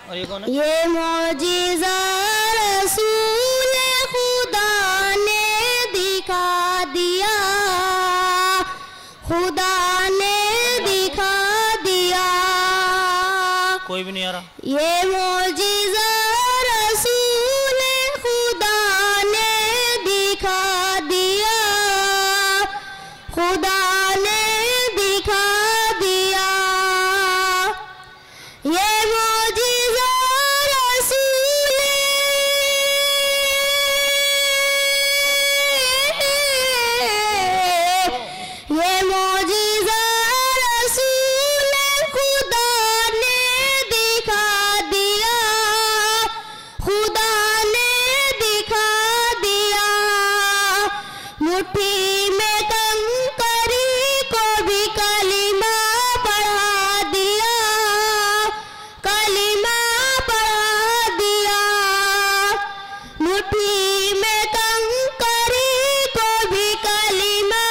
और ये कौन है? ये मौजिज़ा रसूल खुदा ने दिखा दिया, खुदा ने दिखा दिया। कोई भी नहीं आ रहा। ये मौजिज़ा रसूल खुदा ने दिखा दिया, खुदा ने दिखा दिया। ये मौजिज़ा रसूल, ये मौजिज़ा रसूल खुदा ने दिखा दिया, खुदा ने दिखा दिया। मुट्ठी में कंकरी को भी कलिमा पढ़ा दिया, कलिमा पढ़ा दिया। मुट्ठी में कंकरी को भी कलिमा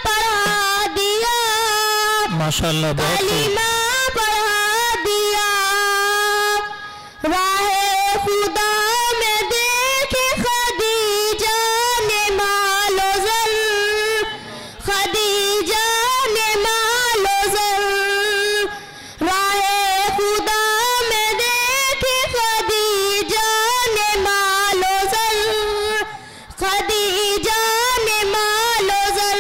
पढ़ा दिया, माशाअल्लाह, बहुत खूब। कलिमा पढ़ा दिया। राहे खुदा में देखे खदीजा ने मालो ज़र, खदीजा ने मालो ज़र। राहे खुदा में देखे खदीजा ने मालो ज़र, खदीजा ने मालो ज़र।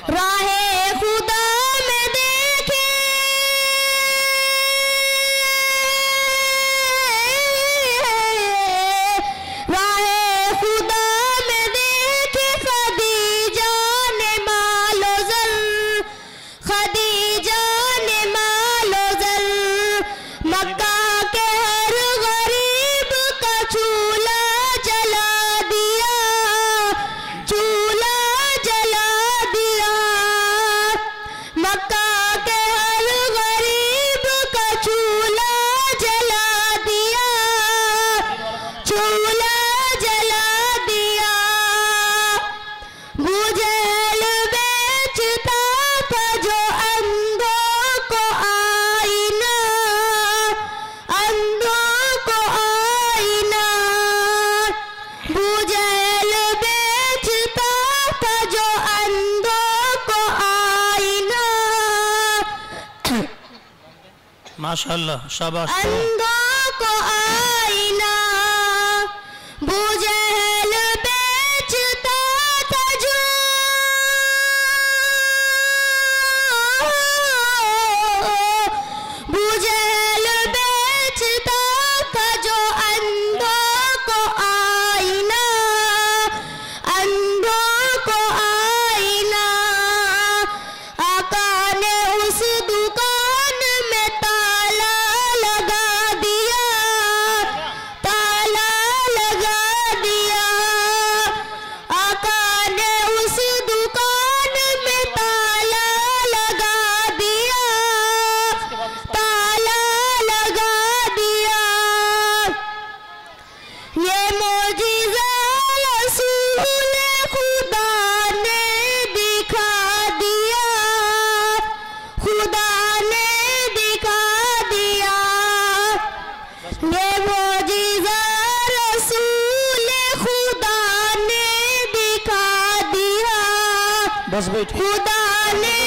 राहे खुदा में देखे, राहे खुदा में देखे खदीजा ने मालो ज़र, खदीजा ने मालो ज़र। मक्का के हर गरीब का चूल्हा जला दिया, चूल्हा जला दिया। मक्का के हर गरीब का चूल्हा जला दिया, चूल्हा जला दिया। बुझल बेचता था जो अंधों को आईना, अंधों को आईना। बुझल बेचता था जो अंधों को आईना, माशाअल्लाह, शाबाश। अंधों को आईना। बुझल बेचता था जो, बुझल बेचता था जो अंधों को आईना, अंधों को आईना। आका ने उस दुकान में ताला लगा दिया, ताला लगा दिया। आका ने उस दुकान में ताला लगा दिया, ताला लगा दिया। ये मौजिज़ा रसूल खुदा ने दिखा दिया, खुदा ने दिखा दिया। ये मौजिज़ा रसूल खुदा ने दिखा दिया, बस बैठ। खुदा ने